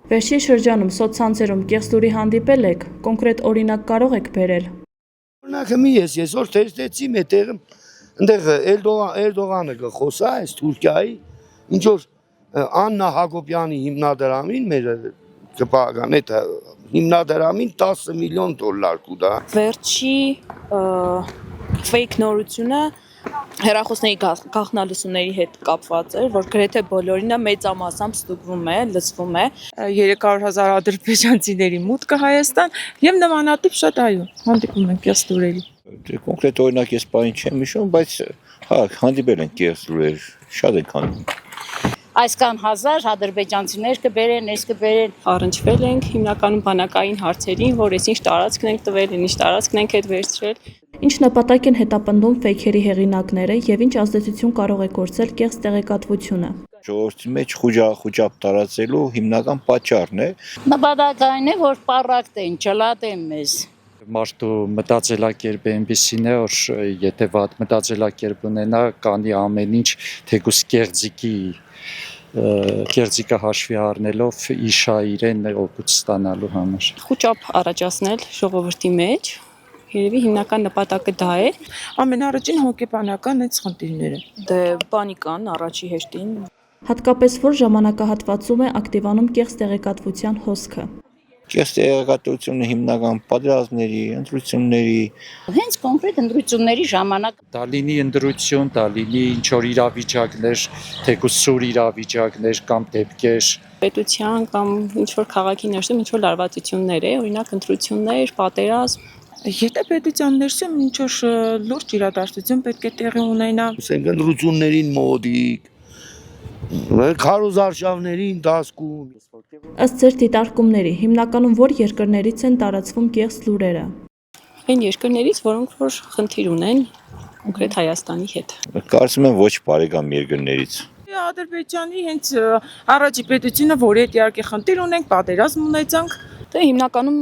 Վերջին շրջանում սոցցանցերում կեղծ լուրի հանդիպել եք, կոնկրետ օրինակ կարող եք բերել։ Օրինակը մի ես այսօր թերթեցի մետեղ այնտեղ Էրդողանը կխոսա այս Թուրքիայի ինչ որ Աննա Հակոբյանի հիմնադրամին մեր կպահական այդ հիմնադրամին $10 միլիոն կուտա։ Վերջի ֆեյք նորությունը հեռախոսների գաղտնալսումների հետ կապված էր, որ գրեթե բոլորինը մեծամասամբ ստուգվում է, լսվում է 300,000 ադրբեջանցիների մուտքը Հայաստան եւ նմանատիպ շատ հանդիպում են կեղծ լուրերի։ Կոնկրետ օրինակ ես բան չեմ հիշում, բայց հա հանդիպել են կեղծ լուրեր, շատ են հանդիպում։ Այսքան հազար ադրբեջանցիներ կբերեն, այս կբերեն։ Առնչվել ենք հիմնականում բանակային հարցերին, որ ես ինչ տարածքն ենք տվել, ինչ տարածքն ենք հետ վերցրել։ Ինչ նպատակ են հետապնդում ֆեյքերի հեղինակները եւ ինչ ազդեցություն կարող է գործել կեղծ տեղեկատվությունը։ Ժողովրդի մեջ խուճապ տարածելու հիմնական պատճառն է։ Նպատակային է, որ պարակտեն, չլատեն մեզ։ Մարդու մտածելակերպը այնպեսին է, որ եթե վատ մտածելակերպ ունենա, կանի ամեն ինչ թեկուզ կեղծիկը հաշվի առնելով իշա իրեն օգուտ ստանալու համար։ Խուճապ առաջացնել ժողովրդի մեջ, երևի հիմնական նպատակը դա է։ Ամենառաջին հոգեբանական այդ խնդիրները։ Դե պանիկան առաջի հերթին։ Հատկապես որ ժամանակահատվածում է ակտիվանում կեղծ տեղեկատվության հոսքը։ Կեղծ տեղեկատվությունը հիմնական պատերազմների, ընտրությունների, Հենց կոնկրետ ընտրությունների ժամանակ Դա լինի ընտրություն, դա լինի ինչ-որ իրավիճակներ, թեկուզ սուր իրավիճակներ կամ դեպքեր։ Պետության կամ ինչ-որ քաղաքի ներսում ինչ-որ լարվածություններ է, օրինակ ընտրություններ, պատերազմ։ Եթե պետության ներսում ինչ-որ լուրջ իրադարձություն պետք է տեղի ունենա, Ասենք ընտրություններին մոտիկ քարոզարշավներին դասկում։ Ըստ ձեր դիտարկումների, հիմնականում որ երկրներից են տարածվում կեղծ լուրերը։ Այն երկրներից, որոնք որ խնդիր ունեն կոնկրետ Հայաստանի հետ։ կարծում եմ ոչ բարեկամ երկրներից։ Ադրբեջանի հենց առաջի պետությունը, որի հետ իհարկե խնդիր ունենք, պատերազմ ունեցանք, Դե հիմնականում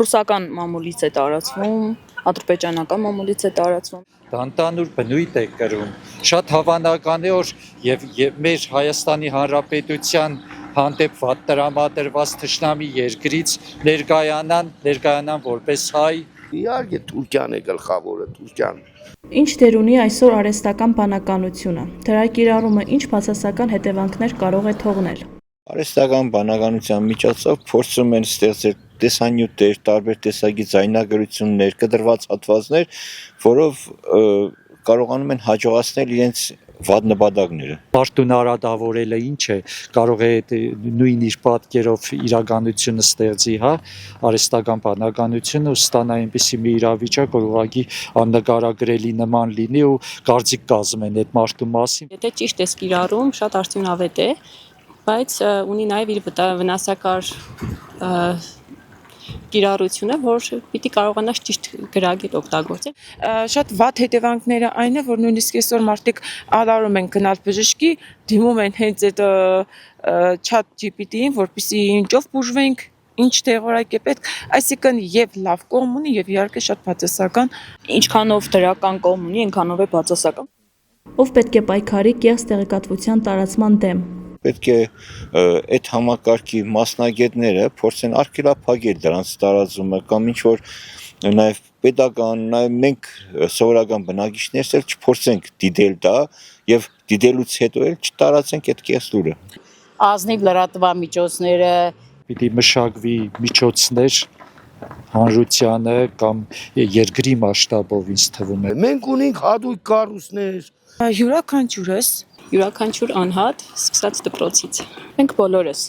ռուսական մամուլից է տարածվում, ադրբեջանական մամուլից է տարածվում։ Դա ընդհանուր բնույթ է կրում։ Շատ հավանական է, որ եւ մեր Հայաստանի Հանրապետության հանդեպ վատ տրամադրված թշնամի երկրից ներկայանան որպես հայ։ Իհարկե Թուրքիան է գլխավորը, Թուրքիան։ Ինչ դեր ունի այսօր արհեստական բանականությունը։ Դրա կիրառումը ինչ բացասական հետևանքներ կարող է թողնել։ Արհեստական բանականության միջոցով փորձում են ստեղծել տեսանյութեր, տարբեր տեսակի ձայնագրություններ, կտրված հատվածներ, որով կարողանում են հաջողացնել իրենց վատ նպատակները։ Մարդուն արադավորելը ինչ է, կարող է նույն իր պատկերով իրականությունը ստեղծի, հա, արհեստական բանականությունը ու ստանա այնպիսի մի իրավիճակ, որ ուղղակի աննկարագրելի նման լինի ու կարծիք կազմեն այդ մարդու մասին։ Եթե ճիշտ ես կիրառում, շատ արդյունավետ է, բայց ունի նաև իր վնասակար կիրառությունը, որ պիտի կարողանաս ճիշտ գրագետ օգտագործել։ շատ վատ հետևանքները այն է, որ նույնիսկ այսօր մարդիկ ալարում են գնալ բժշկի, դիմում են հենց այդ chat GPT-ին, որպեսզի ինչով բուժվենք, ինչ տեղորակ է պետք, այսինքն եւ լավ կողմ ունի եւ իհարկե շատ բացասական։ Ինչքանով դրական կողմ ունի, այնքանով է բացասական։ Ով պետք է պայքարի կեղծ տեղեկատվության տարածման դեմ։ Պետք է այդ համակարգի մասնագետները փորձեն արգելափակել դրանց տարածումը կամ ինչ-որ նաև պետական, նաև մենք սովորական բնակիչներս էլ չփորձենք դիտել դա եւ դիտելուց հետո էլ չտարածենք այդ կեղծ լուրը։ ազնիվ լրատվամիջոցները Պիտի մշակվի միջոցներ հանրությանը կամ երկրի մասշտաբով ինձ թվում է։ Մենք ունենք հատուկ կառույցներ։ Յուրաքանչյուրս Յուրաքանչյուր անհատ սկսած դպրոցից։ Մենք բոլորս